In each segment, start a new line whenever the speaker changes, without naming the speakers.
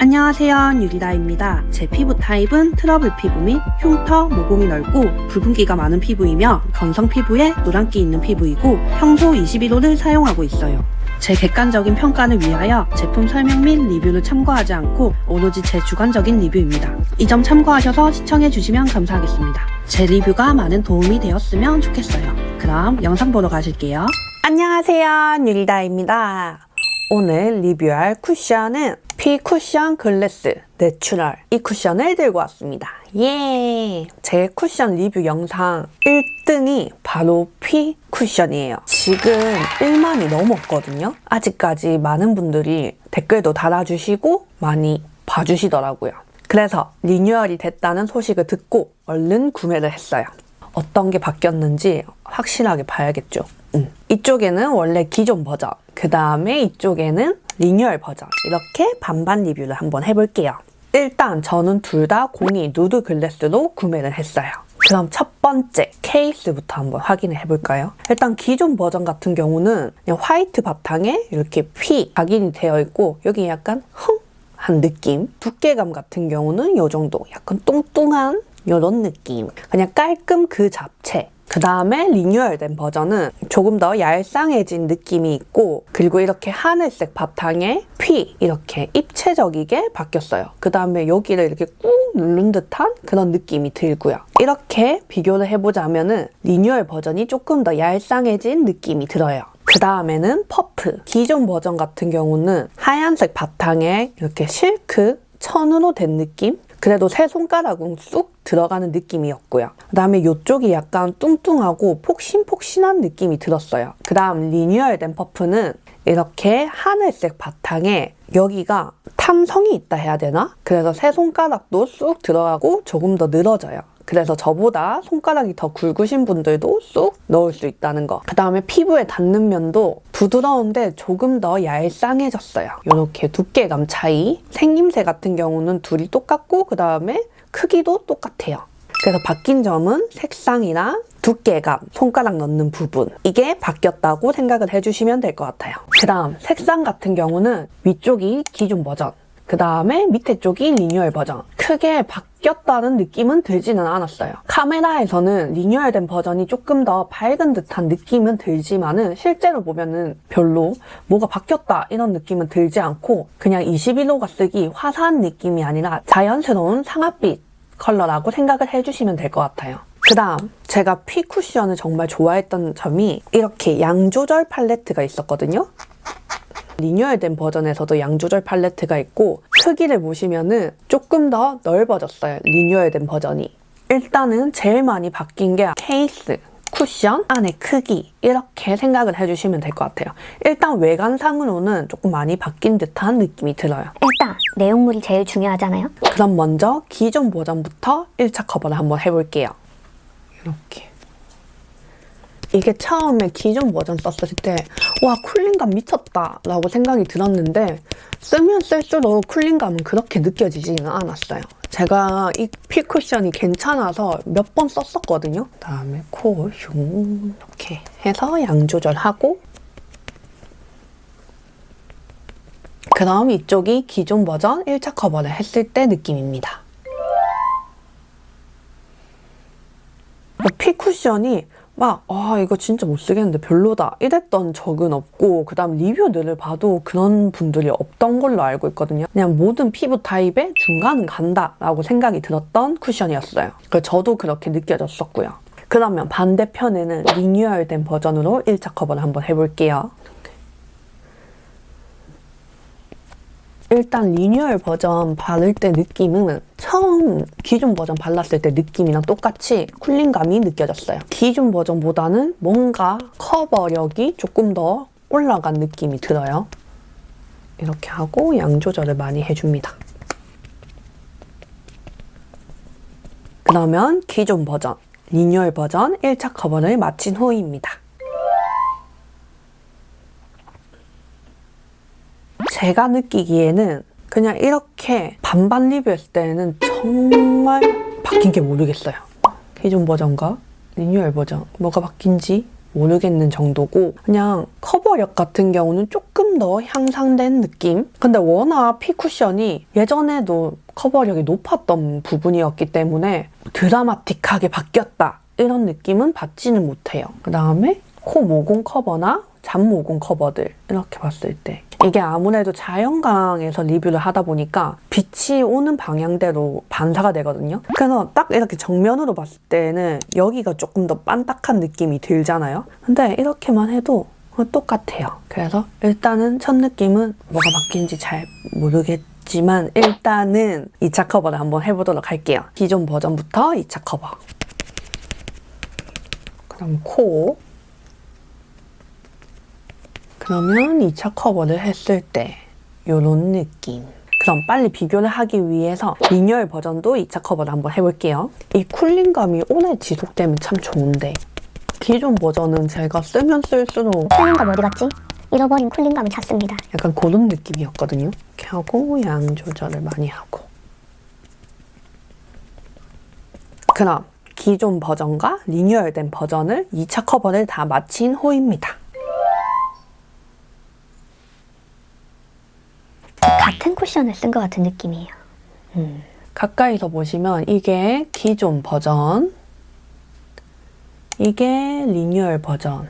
안녕하세요, 유리다입니다. 제 피부 타입은 트러블 피부 및 흉터, 모공이 넓고 붉은기가 많은 피부이며 건성 피부에 노란기 있는 피부이고 평소 21호를 사용하고 있어요. 제 객관적인 평가를 위하여 제품 설명 및 리뷰를 참고하지 않고 오로지 제 주관적인 리뷰입니다. 이 점 참고하셔서 시청해주시면 감사하겠습니다. 제 리뷰가 많은 도움이 되었으면 좋겠어요. 그럼 영상 보러 가실게요. 안녕하세요, 유리다입니다. 오늘 리뷰할 쿠션은 피쿠션 글래스 내추럴 이 쿠션을 들고 왔습니다. 예! 제 쿠션 리뷰 영상 1등이 바로 피 쿠션이에요. 지금 1만이 넘었거든요. 아직까지 많은 분들이 댓글도 달아주시고 많이 봐주시더라고요. 그래서 리뉴얼이 됐다는 소식을 듣고 얼른 구매를 했어요. 어떤 게 바뀌었는지 확실하게 봐야겠죠. 이쪽에는 원래 기존 버전, 그 다음에 이쪽에는 리뉴얼 버전, 이렇게 반반 리뷰를 한번 해볼게요. 일단 저는 둘 다 02 누드 글래스로 구매를 했어요. 그럼 첫 번째 케이스부터 한번 확인을 해볼까요? 일단 기존 버전 같은 경우는 그냥 화이트 바탕에 이렇게 피 각인이 되어 있고 여기 약간 한 느낌. 두께감 같은 경우는 이 정도 약간 뚱뚱한 이런 느낌. 그냥 깔끔 그 자체. 그 다음에 리뉴얼된 버전은 조금 더 얄쌍해진 느낌이 있고 그리고 이렇게 하늘색 바탕에 피 이렇게 입체적이게 바뀌었어요. 그 다음에 여기를 이렇게 꾹 누른 듯한 그런 느낌이 들고요. 이렇게 비교를 해보자면은 리뉴얼 버전이 조금 더 얄쌍해진 느낌이 들어요. 그 다음에는 퍼프. 기존 버전 같은 경우는 하얀색 바탕에 이렇게 실크 천으로 된 느낌? 그래도 세 손가락은 쑥 들어가는 느낌이었고요. 그 다음에 이쪽이 약간 뚱뚱하고 폭신폭신한 느낌이 들었어요. 그 다음 리뉴얼된 퍼프는 이렇게 하늘색 바탕에 여기가 탐성이 있다 해야 되나? 그래서 세 손가락도 쑥 들어가고 조금 더 늘어져요. 그래서 저보다 손가락이 더 굵으신 분들도 쑥 넣을 수 있다는 거. 그 다음에 피부에 닿는 면도 부드러운데 조금 더 얄쌍해졌어요. 이렇게 두께감 차이. 생김새 같은 경우는 둘이 똑같고 그 다음에 크기도 똑같아요. 그래서 바뀐 점은 색상이랑 두께감, 손가락 넣는 부분 이게 바뀌었다고 생각을 해주시면 될 것 같아요. 그 다음 색상 같은 경우는 위쪽이 기존 버전 그 다음에 밑에 쪽이 리뉴얼 버전. 크게 바뀌었다는 느낌은 들지는 않았어요. 카메라에서는 리뉴얼된 버전이 조금 더 밝은 듯한 느낌은 들지만은 실제로 보면은 별로 뭐가 바뀌었다 이런 느낌은 들지 않고 그냥 21호가 쓰기 화사한 느낌이 아니라 자연스러운 상아빛 컬러라고 생각을 해주시면 될 것 같아요. 그 다음 제가 피 쿠션을 정말 좋아했던 점이 이렇게 양 조절 팔레트가 있었거든요. 리뉴얼된 버전에서도 양 조절 팔레트가 있고 크기를 보시면은 조금 더 넓어졌어요. 리뉴얼된 버전이. 일단은 제일 많이 바뀐 게 케이스, 쿠션, 안의 크기 이렇게 생각을 해주시면 될 것 같아요. 일단 외관상으로는 조금 많이 바뀐 듯한 느낌이 들어요.
일단 내용물이 제일 중요하잖아요.
그럼 먼저 기존 버전부터 1차 커버를 한번 해볼게요. 이렇게. 이게 처음에 기존 버전 썼을 때 와 쿨링감 미쳤다 라고 생각이 들었는데 쓰면 쓸수록 쿨링감은 그렇게 느껴지지는 않았어요. 제가 이 피 쿠션이 괜찮아서 몇 번 썼었거든요. 그다음에 코 흉 이렇게 해서 양 조절하고 그 다음 이쪽이 기존 버전 1차 커버를 했을 때 느낌입니다. 피 쿠션이 막 이거 진짜 못 쓰겠는데 별로다 이랬던 적은 없고 그 다음 리뷰들을 봐도 그런 분들이 없던 걸로 알고 있거든요. 그냥 모든 피부 타입의 중간은 간다 라고 생각이 들었던 쿠션이었어요. 그래서 저도 그렇게 느껴졌었고요. 그러면 반대편에는 리뉴얼된 버전으로 1차 커버를 한번 해볼게요. 일단 리뉴얼 버전 바를 때 느낌은 처음 기존 버전 발랐을 때 느낌이랑 똑같이 쿨링감이 느껴졌어요. 기존 버전보다는 뭔가 커버력이 조금 더 올라간 느낌이 들어요. 이렇게 하고 양 조절을 많이 해줍니다. 그러면 기존 버전, 리뉴얼 버전 1차 커버를 마친 후입니다. 제가 느끼기에는 그냥 이렇게 반반 리뷰했을 때는 정말 바뀐 게 모르겠어요. 기존 버전과 리뉴얼 버전 뭐가 바뀐지 모르겠는 정도고 그냥 커버력 같은 경우는 조금 더 향상된 느낌? 근데 워낙 피 쿠션이 예전에도 커버력이 높았던 부분이었기 때문에 드라마틱하게 바뀌었다 이런 느낌은 받지는 못해요. 그 다음에 코 모공 커버나 잔 모공 커버들 이렇게 봤을 때 이게 아무래도 자연광에서 리뷰를 하다 보니까 빛이 오는 방향대로 반사가 되거든요. 그래서 딱 이렇게 정면으로 봤을 때는 여기가 조금 더 반딱한 느낌이 들잖아요. 근데 이렇게만 해도 똑같아요. 그래서 일단은 첫 느낌은 뭐가 바뀐지 잘 모르겠지만 일단은 2차 커버를 한번 해보도록 할게요. 기존 버전부터 2차 커버. 그럼 코. 그러면 2차 커버를 했을 때 이런 느낌. 그럼 빨리 비교를 하기 위해서 리뉴얼 버전도 2차 커버를 한번 해볼게요. 이 쿨링감이 오래 지속되면 참 좋은데 기존 버전은 제가 쓰면 쓸수록
쿨링감 어디 갔지? 잃어버린 쿨링감을 찾습니다.
약간 그런 느낌이었거든요. 이렇게 하고 양 조절을 많이 하고. 그럼 기존 버전과 리뉴얼된 버전을 2차 커버를 다 마친 후입니다.
같은 쿠션을 쓴 것 같은 느낌이에요.
가까이서 보시면 이게 기존 버전, 이게 리뉴얼 버전.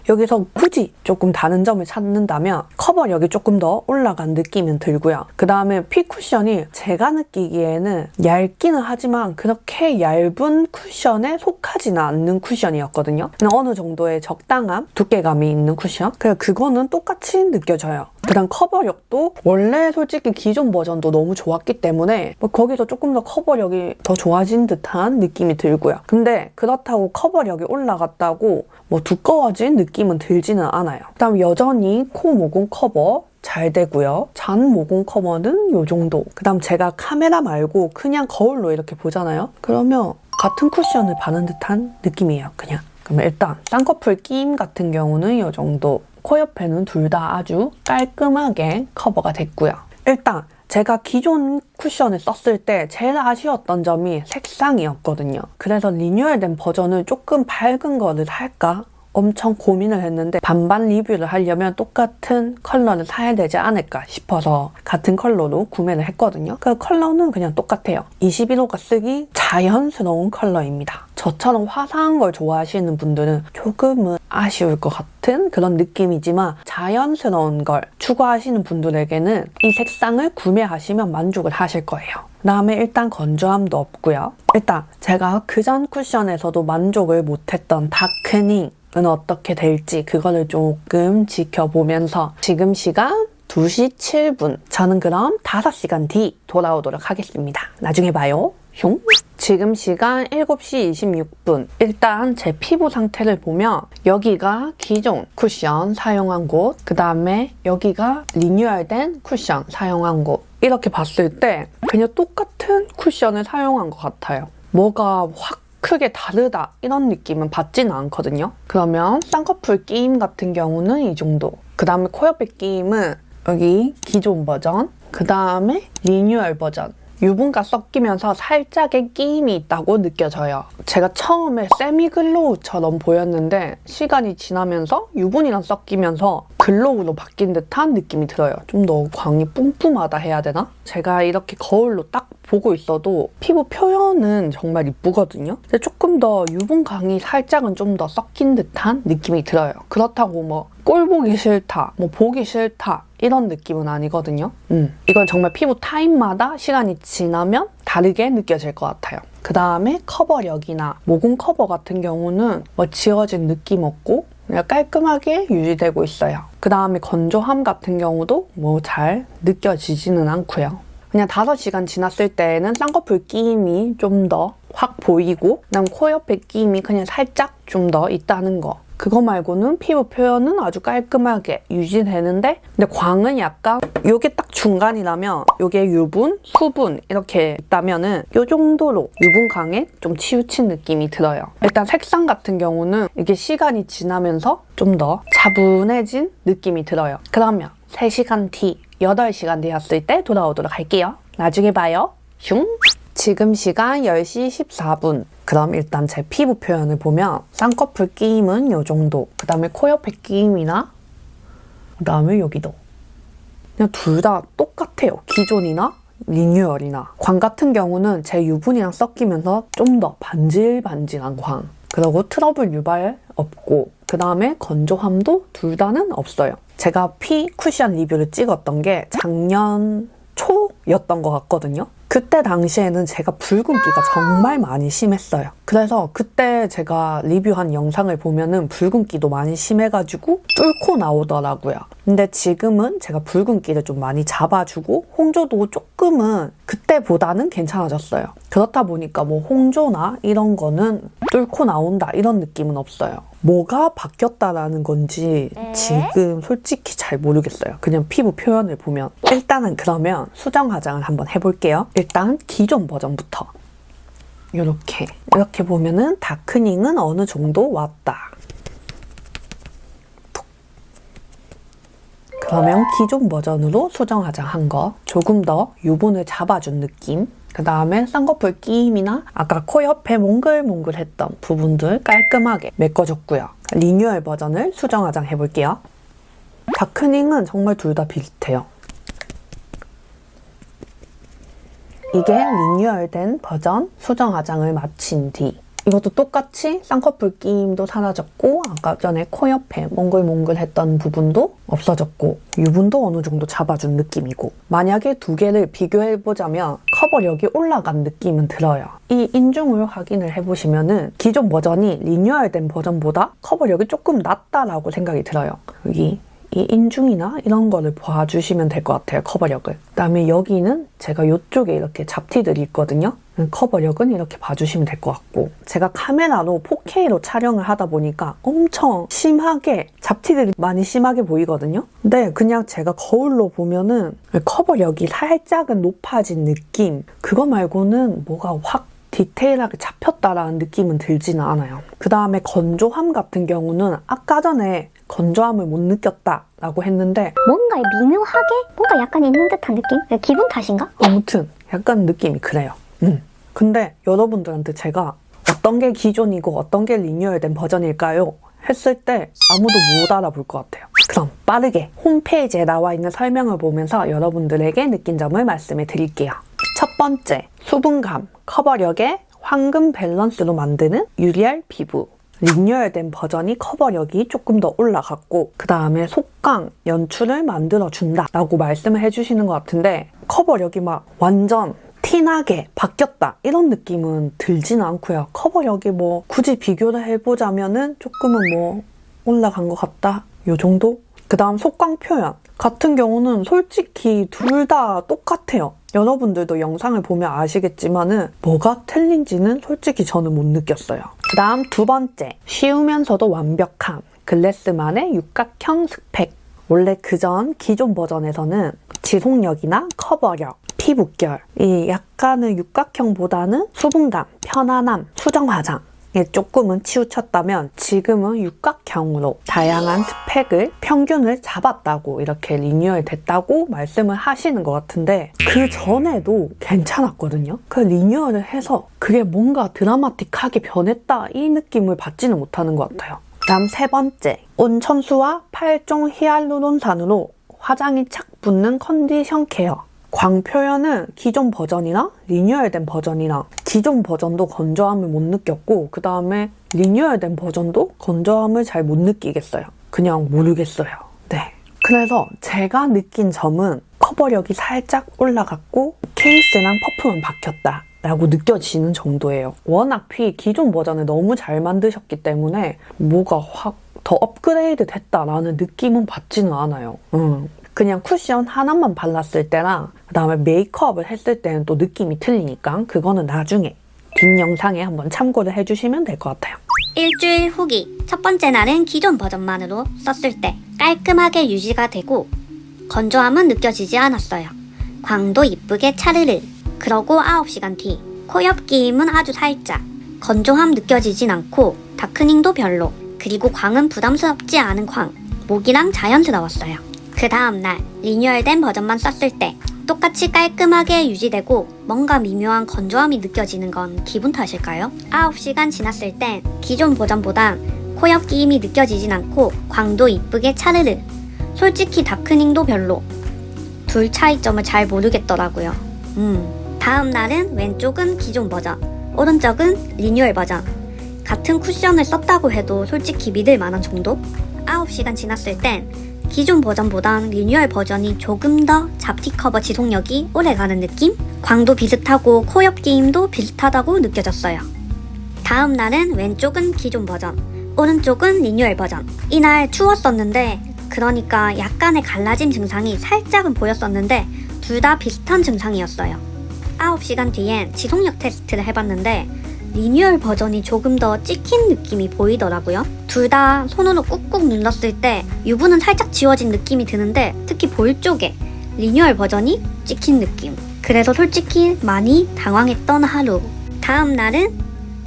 여기서 굳이 조금 다른 점을 찾는다면 커버력이 조금 더 올라간 느낌은 들고요. 그 다음에 피 쿠션이 제가 느끼기에는 얇기는 하지만 그렇게 얇은 쿠션에 속하지는 않는 쿠션이었거든요. 그냥 어느 정도의 적당한 두께감이 있는 쿠션? 그래서 그거는 똑같이 느껴져요. 그다음 커버력도 원래 솔직히 기존 버전도 너무 좋았기 때문에 거기서 조금 더 커버력이 더 좋아진 듯한 느낌이 들고요. 근데 그렇다고 커버력이 올라갔다고 뭐 두꺼워진 느낌은 들지는 않아요. 그다음 여전히 코 모공 커버 잘 되고요. 잔 모공 커버는 이 정도. 그다음 제가 카메라 말고 그냥 거울로 이렇게 보잖아요. 그러면 같은 쿠션을 바른 듯한 느낌이에요. 그냥. 그러면 일단 쌍꺼풀 끼임 같은 경우는 이 정도. 코 옆에는 둘 다 아주 깔끔하게 커버가 됐고요. 일단 제가 기존 쿠션을 썼을 때 제일 아쉬웠던 점이 색상이었거든요. 그래서 리뉴얼된 버전을 조금 밝은 거를 살까? 엄청 고민을 했는데 반반 리뷰를 하려면 똑같은 컬러를 사야 되지 않을까 싶어서 같은 컬러로 구매를 했거든요. 그 컬러는 그냥 똑같아요. 21호가 쓰기 자연스러운 컬러입니다. 저처럼 화사한 걸 좋아하시는 분들은 조금은 아쉬울 것 같은 그런 느낌이지만 자연스러운 걸 추구하시는 분들에게는 이 색상을 구매하시면 만족을 하실 거예요. 그다음에 일단 건조함도 없고요. 일단 제가 그전 쿠션에서도 만족을 못했던 다크닝 은 어떻게 될지 그거를 조금 지켜보면서 지금 시간 2시 7분 저는 그럼 5시간 뒤 돌아오도록 하겠습니다. 나중에 봐요. 흉. 지금 시간 7시 26분 일단 제 피부 상태를 보면 여기가 기존 쿠션 사용한 곳 그 다음에 여기가 리뉴얼된 쿠션 사용한 곳 이렇게 봤을 때 그냥 똑같은 쿠션을 사용한 것 같아요. 뭐가 확 크게 다르다 이런 느낌은 받지는 않거든요. 그러면 쌍꺼풀 끼임 같은 경우는 이 정도. 그 다음에 코 옆에 끼임은 여기 기존 버전, 그 다음에 리뉴얼 버전. 유분과 섞이면서 살짝의 끼임이 있다고 느껴져요. 제가 처음에 세미글로우처럼 보였는데 시간이 지나면서 유분이랑 섞이면서 글로우로 바뀐 듯한 느낌이 들어요. 좀 더 광이 뿜뿜하다 해야 되나? 제가 이렇게 거울로 딱 보고 있어도 피부 표현은 정말 이쁘거든요. 근데 조금 더 유분광이 살짝은 좀 더 섞인 듯한 느낌이 들어요. 그렇다고 뭐 꼴 보기 싫다, 뭐 보기 싫다 이런 느낌은 아니거든요. 이건 정말 피부 타입마다 시간이 지나면 다르게 느껴질 것 같아요. 그 다음에 커버력이나 모공 커버 같은 경우는 뭐 지워진 느낌 없고 그냥 깔끔하게 유지되고 있어요. 그 다음에 건조함 같은 경우도 뭐 잘 느껴지지는 않고요. 그냥 5시간 지났을 때는 쌍꺼풀 끼임이 좀 더 확 보이고 그다음 코 옆에 끼임이 그냥 살짝 좀 더 있다는 거. 그거 말고는 피부 표현은 아주 깔끔하게 유지되는데 근데 광은 약간 요게 딱 중간이라면 요게 유분, 수분 이렇게 있다면은 요 정도로 유분광에 좀 치우친 느낌이 들어요. 일단 색상 같은 경우는 이게 시간이 지나면서 좀 더 차분해진 느낌이 들어요. 그러면 3시간 뒤, 8시간 뒤였을 때 돌아오도록 할게요. 나중에 봐요. 슝! 지금 시간 10시 14분. 그럼 일단 제 피부 표현을 보면 쌍꺼풀 끼임은 요 정도. 그 다음에 코 옆에 끼임이나 그 다음에 여기도. 그냥 둘 다 똑같아요. 기존이나 리뉴얼이나. 광 같은 경우는 제 유분이랑 섞이면서 좀 더 반질반질한 광. 그리고 트러블 유발 없고 그 다음에 건조함도 둘 다는 없어요. 제가 피 쿠션 리뷰를 찍었던 게 작년 초였던 것 같거든요. 그때 당시에는 제가 붉은기가 정말 많이 심했어요. 그래서 그때 제가 리뷰한 영상을 보면은 붉은기도 많이 심해가지고 뚫고 나오더라고요. 근데 지금은 제가 붉은기를 좀 많이 잡아주고 홍조도 조금은 그때보다는 괜찮아졌어요. 그렇다 보니까 뭐 홍조나 이런 거는 뚫고 나온다 이런 느낌은 없어요. 뭐가 바뀌었다라는 건지 지금 솔직히 잘 모르겠어요. 그냥 피부 표현을 보면. 일단은 그러면 수정 화장을 한번 해볼게요. 일단 기존 버전부터. 이렇게 보면은 다크닝은 어느 정도 왔다. 그러면 기존 버전으로 수정 화장한 거 조금 더 유분을 잡아준 느낌. 그 다음에 쌍꺼풀 끼임이나 아까 코 옆에 몽글몽글했던 부분들 깔끔하게 메꿔줬고요. 리뉴얼 버전을 수정 화장 해볼게요. 다크닝은 정말 둘 다 비슷해요. 이게 리뉴얼된 버전 수정 화장을 마친 뒤 이것도 똑같이 쌍꺼풀 끼임도 사라졌고 아까 전에 코 옆에 몽글몽글했던 부분도 없어졌고 유분도 어느 정도 잡아준 느낌이고 만약에 두 개를 비교해보자면 커버력이 올라간 느낌은 들어요. 이 인중을 확인을 해보시면은 기존 버전이 리뉴얼된 버전보다 커버력이 조금 낮다라고 생각이 들어요. 여기 이 인중이나 이런 거를 봐주시면 될 것 같아요. 커버력을. 그다음에 여기는 제가 이쪽에 이렇게 잡티들이 있거든요. 커버력은 이렇게 봐주시면 될 것 같고 제가 카메라로 4K로 촬영을 하다 보니까 엄청 심하게 잡티들이 많이 심하게 보이거든요. 근데 그냥 제가 거울로 보면은 커버력이 살짝은 높아진 느낌 그거 말고는 뭐가 확 디테일하게 잡혔다라는 느낌은 들지는 않아요. 그 다음에 건조함 같은 경우는 아까 전에 건조함을 못 느꼈다라고 했는데
뭔가 미묘하게 뭔가 약간 있는 듯한 느낌? 기분 탓인가?
아무튼 약간 느낌이 그래요. 근데 여러분들한테 제가 어떤 게 기존이고 어떤 게 리뉴얼된 버전일까요? 했을 때 아무도 못 알아볼 것 같아요. 그럼 빠르게 홈페이지에 나와 있는 설명을 보면서 여러분들에게 느낀 점을 말씀해 드릴게요. 첫 번째, 수분감, 커버력의 황금 밸런스로 만드는 유리알 피부. 리뉴얼된 버전이 커버력이 조금 더 올라갔고 그 다음에 속광, 연출을 만들어준다 라고 말씀을 해주시는 것 같은데 커버력이 막 완전 티나게 바뀌었다 이런 느낌은 들지는 않고요. 커버력이 뭐 굳이 비교를 해보자면은 조금은 뭐 올라간 것 같다 요 정도? 그 다음 속광 표현 같은 경우는 솔직히 둘 다 똑같아요. 여러분들도 영상을 보면 아시겠지만은 뭐가 틀린지는 솔직히 저는 못 느꼈어요. 그 다음 두 번째, 쉬우면서도 완벽한 글래스만의 육각형 스펙. 원래 그전 기존 버전에서는 지속력이나 커버력, 피부결, 이 약간은 육각형보다는 수분감, 편안함, 수정 화장 조금은 치우쳤다면 지금은 육각형으로 다양한 스펙을 평균을 잡았다고 이렇게 리뉴얼 됐다고 말씀을 하시는 것 같은데 그 전에도 괜찮았거든요. 그 리뉴얼을 해서 그게 뭔가 드라마틱하게 변했다 이 느낌을 받지는 못하는 것 같아요. 다음 세 번째, 온천수와 8종 히알루론산으로 화장이 착 붙는 컨디션 케어. 광 표현은 기존 버전이나 리뉴얼된 버전이나 기존 버전도 건조함을 못 느꼈고 그 다음에 리뉴얼된 버전도 건조함을 잘 못 느끼겠어요. 그냥 모르겠어요. 네. 그래서 제가 느낀 점은 커버력이 살짝 올라갔고 케이스랑 퍼프만 바뀌었다 라고 느껴지는 정도예요. 워낙 기존 버전을 너무 잘 만드셨기 때문에 뭐가 확 더 업그레이드 됐다라는 느낌은 받지는 않아요. 그냥 쿠션 하나만 발랐을 때랑 그 다음에 메이크업을 했을 때는 또 느낌이 틀리니까 그거는 나중에 뒷 영상에 한번 참고를 해주시면 될 것 같아요.
일주일 후기. 첫 번째 날은 기존 버전만으로 썼을 때 깔끔하게 유지가 되고 건조함은 느껴지지 않았어요. 광도 이쁘게 차르르. 그러고 9시간 뒤. 코 옆 끼임은 아주 살짝. 건조함 느껴지진 않고 다크닝도 별로. 그리고 광은 부담스럽지 않은 광. 목이랑 자연스러웠어요. 그 다음날 리뉴얼된 버전만 썼을 때 똑같이 깔끔하게 유지되고 뭔가 미묘한 건조함이 느껴지는 건 기분 탓일까요? 9시간 지났을 땐 기존 버전보단 코 옆 끼임이 느껴지진 않고 광도 이쁘게 차르르. 솔직히 다크닝도 별로. 둘 차이점을 잘 모르겠더라고요. 다음 날은 왼쪽은 기존 버전, 오른쪽은 리뉴얼 버전. 같은 쿠션을 썼다고 해도 솔직히 믿을 만한 정도? 9시간 지났을 땐 기존 버전보단 리뉴얼 버전이 조금 더 잡티 커버 지속력이 오래가는 느낌? 광도 비슷하고 코 옆 끼임도 비슷하다고 느껴졌어요. 다음 날은 왼쪽은 기존 버전, 오른쪽은 리뉴얼 버전. 이날 추웠었는데 그러니까 약간의 갈라짐 증상이 살짝은 보였었는데 둘 다 비슷한 증상이었어요. 9시간 뒤엔 지속력 테스트를 해봤는데 리뉴얼 버전이 조금 더 찍힌 느낌이 보이더라고요. 둘 다 손으로 꾹꾹 눌렀을 때 유분은 살짝 지워진 느낌이 드는데 특히 볼 쪽에 리뉴얼 버전이 찍힌 느낌. 그래서 솔직히 많이 당황했던 하루. 다음 날은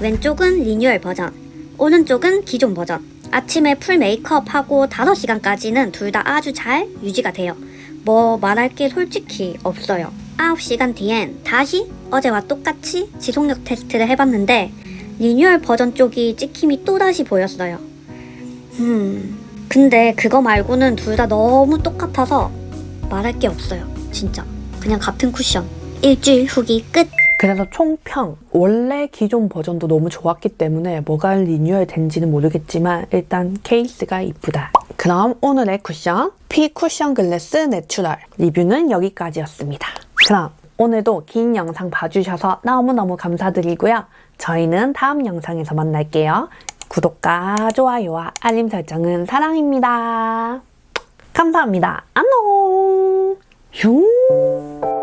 왼쪽은 리뉴얼 버전, 오른쪽은 기존 버전. 아침에 풀 메이크업하고 5시간까지는 둘 다 아주 잘 유지가 돼요. 뭐 말할 게 솔직히 없어요. 9시간 뒤엔 다시 어제와 똑같이 지속력 테스트를 해봤는데 리뉴얼 버전 쪽이 찍힘이 또다시 보였어요. 근데 그거 말고는 둘 다 너무 똑같아서 말할 게 없어요. 진짜 그냥 같은 쿠션. 일주일 후기 끝.
그래서 총평, 원래 기존 버전도 너무 좋았기 때문에 뭐가 리뉴얼 된지는 모르겠지만 일단 케이스가 이쁘다. 그럼 오늘의 쿠션, 피 쿠션 글래스 내추럴 리뷰는 여기까지였습니다. 그럼 오늘도 긴 영상 봐주셔서 너무너무 감사드리고요. 저희는 다음 영상에서 만날게요. 구독과 좋아요와 알림 설정은 사랑입니다. 감사합니다. 안녕. 슝.